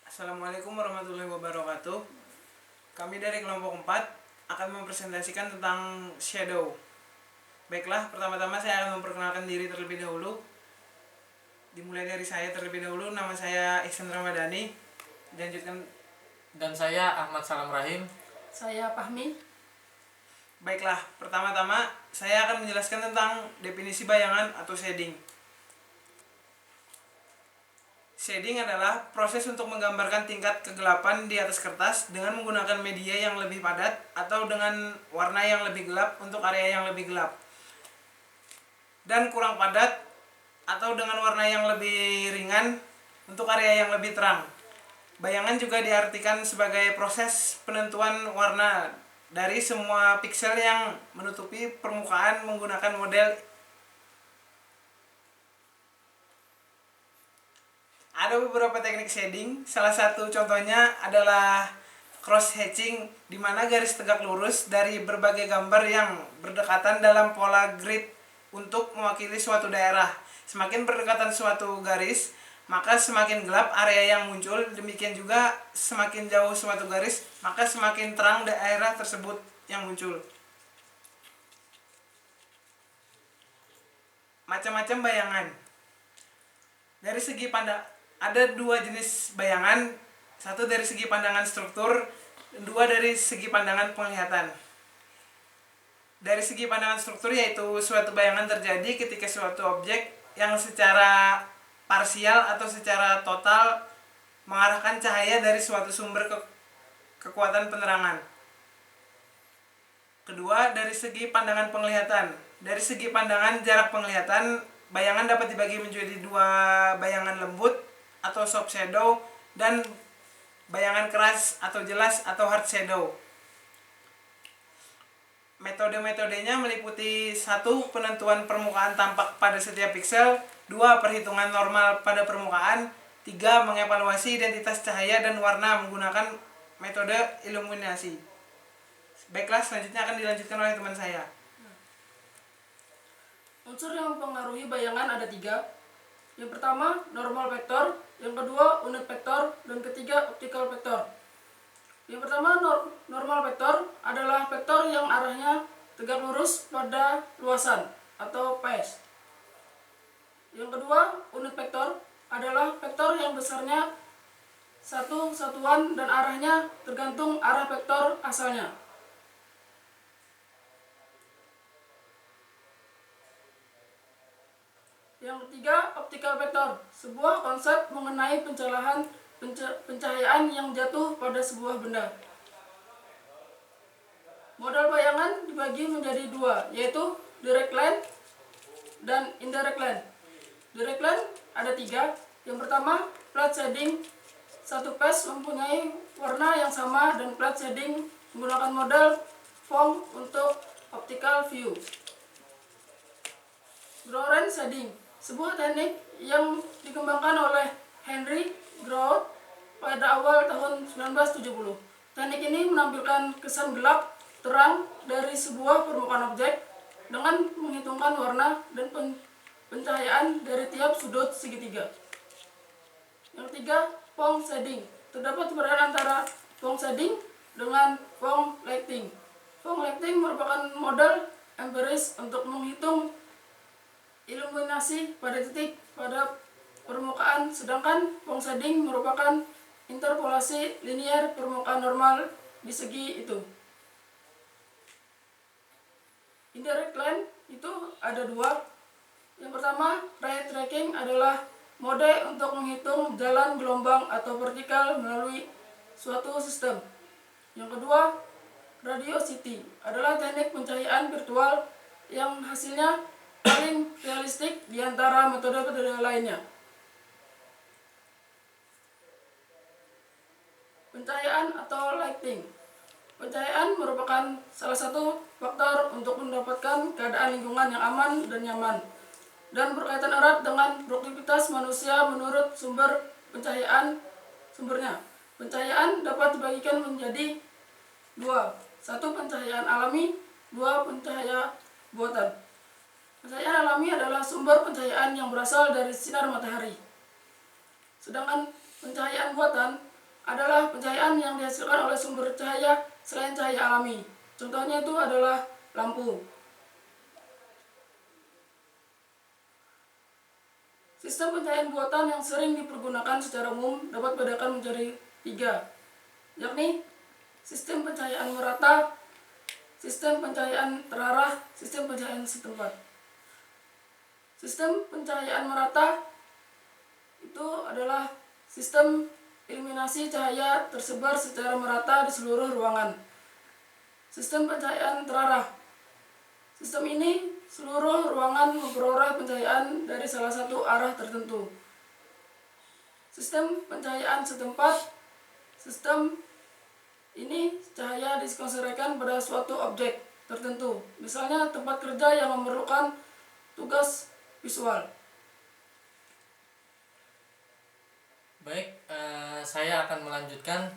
Assalamualaikum warahmatullahi wabarakatuh. Kami dari kelompok 4 akan mempresentasikan tentang shadow. Baiklah, pertama-tama saya akan memperkenalkan diri terlebih dahulu. Dimulai dari saya terlebih dahulu. Nama saya Ihsan Ramadhani. Dilanjutkan. Dan saya Ahmad Salam Rahim. Saya Fahmi. Baiklah, pertama-tama saya akan menjelaskan tentang definisi bayangan atau shading. Shading adalah proses untuk menggambarkan tingkat kegelapan di atas kertas dengan menggunakan media yang lebih padat atau dengan warna yang lebih gelap untuk area yang lebih gelap, dan kurang padat atau dengan warna yang lebih ringan untuk area yang lebih terang. Bayangan juga diartikan sebagai proses penentuan warna dari semua piksel yang menutupi permukaan menggunakan model. Ada beberapa teknik shading. Salah satu contohnya adalah cross hatching, di mana garis tegak lurus dari berbagai gambar yang berdekatan dalam pola grid untuk mewakili suatu daerah. Semakin berdekatan suatu garis, maka semakin gelap area yang muncul. Demikian juga semakin jauh suatu garis, maka semakin terang daerah tersebut yang muncul. Macam-macam bayangan. Dari segi ada dua jenis bayangan, satu dari segi pandangan struktur, dua dari segi pandangan penglihatan. Dari segi pandangan struktur, yaitu suatu bayangan terjadi ketika suatu objek yang secara parsial atau secara total mengarahkan cahaya dari suatu sumber kekuatan penerangan. Kedua, dari segi pandangan penglihatan. Dari segi pandangan jarak penglihatan, bayangan dapat dibagi menjadi dua: bayangan lembut atau soft shadow dan bayangan keras atau jelas atau hard shadow. Metode-metodenya meliputi: 1. Penentuan permukaan tampak pada setiap piksel. 2. Perhitungan normal pada permukaan. 3. Mengevaluasi identitas cahaya dan warna menggunakan metode iluminasi. Baiklah, selanjutnya akan dilanjutkan oleh teman saya. Unsur yang mempengaruhi bayangan ada 3. Yang pertama, normal vektor. Yang kedua, unit vektor. Dan ketiga, optical vektor. Yang pertama, normal vektor adalah vektor yang arahnya tegak lurus pada luasan atau phase. Yang kedua, unit vektor adalah vektor yang besarnya satu satuan dan arahnya tergantung arah vektor asalnya. Yang ketiga, optical vector, sebuah konsep mengenai pencahayaan yang jatuh pada sebuah benda. Model bayangan dibagi menjadi 2, yaitu direct line dan indirect line. Direct line ada 3. Yang pertama, flat shading. Satu phase mempunyai warna yang sama dan flat shading menggunakan model Phong untuk optical view. Grothendieck shading, sebuah teknik yang dikembangkan oleh Henry Groth pada awal tahun 1970. Teknik ini menampilkan kesan gelap terang dari sebuah permukaan objek dengan menghitungkan warna dan pencahayaan dari tiap sudut segitiga. Yang ketiga, Phong shading. Terdapat perbedaan antara Phong shading dengan Phong lighting. Phong lighting merupakan model empiris untuk menghitung iluminasi pada titik pada permukaan, sedangkan Phong shading merupakan interpolasi linier permukaan normal di segi itu. Indirect line itu ada 2. Yang pertama, ray tracking adalah mode untuk menghitung jalan gelombang atau vertikal melalui suatu sistem. Yang kedua, radiosity adalah teknik pencahayaan virtual yang hasilnya paling realistik di antara metode-metode lainnya. Pencahayaan atau lighting. Pencahayaan merupakan salah satu faktor untuk mendapatkan keadaan lingkungan yang aman dan nyaman, dan berkaitan erat dengan produktivitas manusia menurut sumbernya. Pencahayaan dapat dibagikan menjadi 2. 1. Pencahayaan alami. 2. Pencahaya buatan. Pencahayaan alami adalah sumber pencahayaan yang berasal dari sinar matahari. Sedangkan pencahayaan buatan adalah pencahayaan yang dihasilkan oleh sumber cahaya selain cahaya alami. Contohnya itu adalah lampu. Sistem pencahayaan buatan yang sering dipergunakan secara umum dapat dibedakan menjadi 3, yakni sistem pencahayaan merata, sistem pencahayaan terarah, sistem pencahayaan setempat. Sistem pencahayaan merata itu adalah sistem iluminasi cahaya tersebar secara merata di seluruh ruangan. Sistem pencahayaan terarah. Sistem ini seluruh ruangan memperoleh pencahayaan dari salah satu arah tertentu. Sistem pencahayaan setempat. Sistem ini cahaya dikonsentrasikan pada suatu objek tertentu, misalnya tempat kerja yang memerlukan tugas visual. Baik, saya akan melanjutkan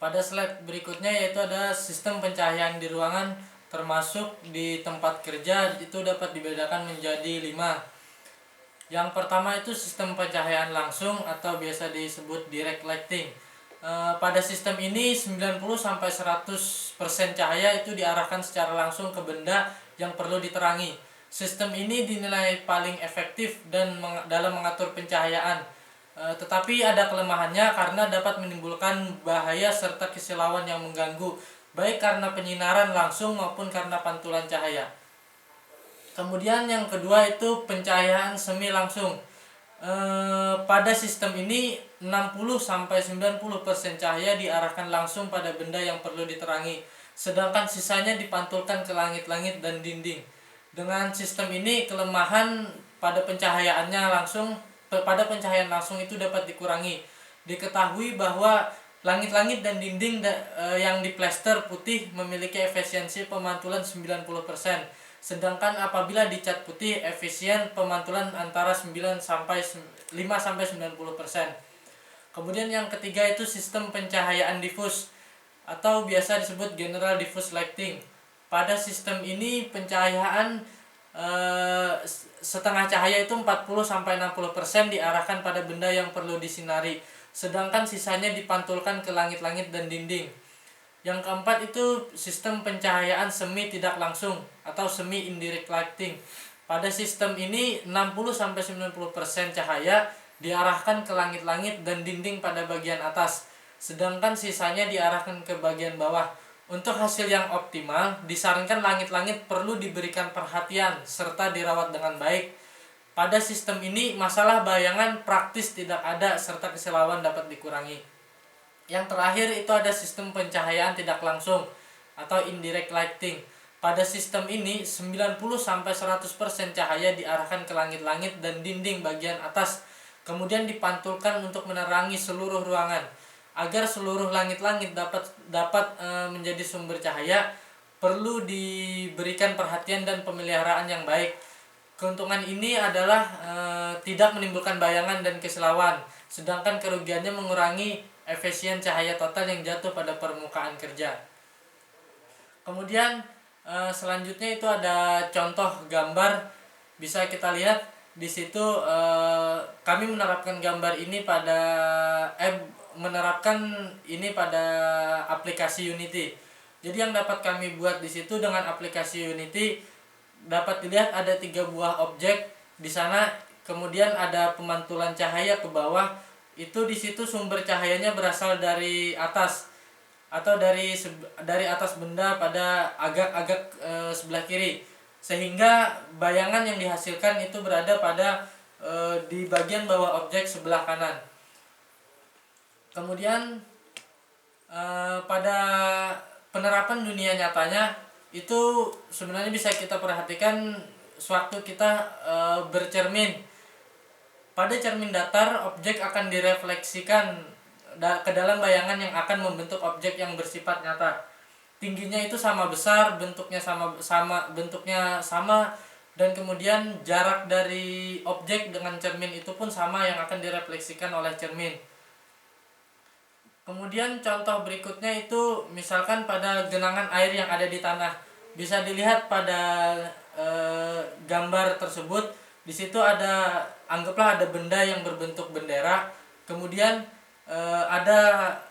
pada slide berikutnya, yaitu ada sistem pencahayaan di ruangan termasuk di tempat kerja. Itu dapat dibedakan menjadi 5. Yang pertama itu sistem pencahayaan langsung atau biasa disebut direct lighting. Pada sistem ini 90-100% cahaya itu diarahkan secara langsung ke benda yang perlu diterangi. Sistem ini dinilai paling efektif dan dalam mengatur pencahayaan. Tetapi ada kelemahannya karena dapat menimbulkan bahaya serta kesilauan yang mengganggu, baik karena penyinaran langsung maupun karena pantulan cahaya. Kemudian yang kedua itu pencahayaan semi langsung. Pada sistem ini 60-90% cahaya diarahkan langsung pada benda yang perlu diterangi, sedangkan sisanya dipantulkan ke langit-langit dan dinding. Dengan sistem ini kelemahan pada pencahayaan langsung itu dapat dikurangi. Diketahui bahwa langit-langit dan dinding yang diplester putih memiliki efisiensi pemantulan 90%, sedangkan apabila dicat putih efisien pemantulan antara 5-90%. Kemudian yang ketiga itu sistem pencahayaan difus atau biasa disebut general diffuse lighting. Pada sistem ini pencahayaan setengah cahaya itu 40-60% diarahkan pada benda yang perlu disinari, sedangkan sisanya dipantulkan ke langit-langit dan dinding. Yang keempat itu sistem pencahayaan semi tidak langsung atau semi indirect lighting. Pada sistem ini 60-90% cahaya diarahkan ke langit-langit dan dinding pada bagian atas, sedangkan sisanya diarahkan ke bagian bawah. Untuk hasil yang optimal, disarankan langit-langit perlu diberikan perhatian serta dirawat dengan baik. Pada sistem ini, masalah bayangan praktis tidak ada serta kesilauan dapat dikurangi. Yang terakhir itu ada sistem pencahayaan tidak langsung atau indirect lighting. Pada sistem ini, 90-100% cahaya diarahkan ke langit-langit dan dinding bagian atas, kemudian dipantulkan untuk menerangi seluruh ruangan. Agar seluruh langit-langit dapat menjadi sumber cahaya, perlu diberikan perhatian dan pemeliharaan yang baik. Keuntungan ini adalah tidak menimbulkan bayangan dan kesilauan, sedangkan kerugiannya mengurangi efisien cahaya total yang jatuh pada permukaan kerja. Kemudian selanjutnya itu ada contoh gambar, bisa kita lihat di situ. Kami menerapkan gambar ini pada aplikasi Unity. Jadi yang dapat kami buat di situ dengan aplikasi Unity, dapat dilihat ada 3 buah objek di sana, kemudian ada pemantulan cahaya ke bawah. Itu di situ sumber cahayanya berasal dari atas atau dari atas benda pada agak sebelah kiri, sehingga bayangan yang dihasilkan itu berada pada di bagian bawah objek sebelah kanan. Kemudian pada penerapan dunia nyatanya itu sebenarnya bisa kita perhatikan sewaktu kita bercermin. Pada cermin datar, objek akan direfleksikan ke dalam bayangan yang akan membentuk objek yang bersifat nyata. Tingginya itu sama besar, bentuknya sama, dan kemudian jarak dari objek dengan cermin itu pun sama yang akan direfleksikan oleh cermin. Kemudian contoh berikutnya itu misalkan pada genangan air yang ada di tanah. Bisa dilihat pada gambar tersebut, di situ anggaplah ada benda yang berbentuk bendera. Kemudian ada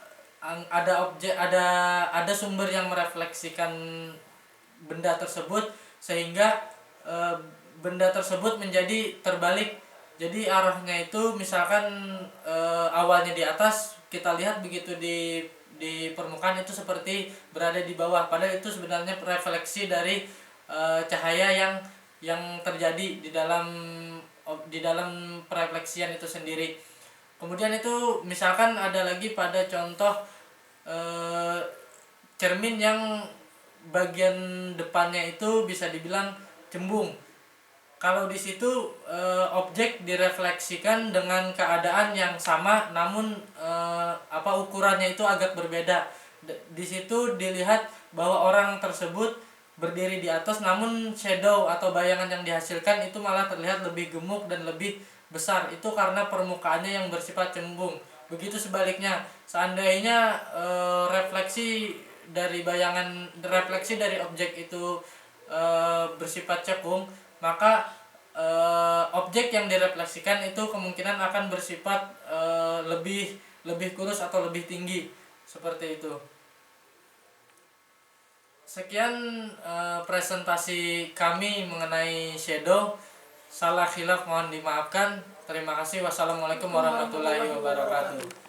objek, ada sumber yang merefleksikan benda tersebut, sehingga benda tersebut menjadi terbalik. Jadi arahnya itu misalkan awalnya di atas, kita lihat begitu di permukaan itu seperti berada di bawah, padahal itu sebenarnya refleksi dari cahaya yang terjadi di dalam perefleksian itu sendiri. Kemudian itu misalkan ada lagi pada contoh cermin yang bagian depannya itu bisa dibilang cembung. Kalau di situ objek direfleksikan dengan keadaan yang sama, namun ukurannya itu agak berbeda. Di situ dilihat bahwa orang tersebut berdiri di atas, namun shadow atau bayangan yang dihasilkan itu malah terlihat lebih gemuk dan lebih besar. Itu karena permukaannya yang bersifat cembung. Begitu sebaliknya, seandainya refleksi dari objek itu bersifat cekung, maka objek yang direfleksikan itu kemungkinan akan bersifat lebih kurus atau lebih tinggi, seperti itu. Sekian presentasi kami mengenai shadow. Salah khilaf mohon dimaafkan. Terima kasih. Wassalamualaikum warahmatullahi wabarakatuh.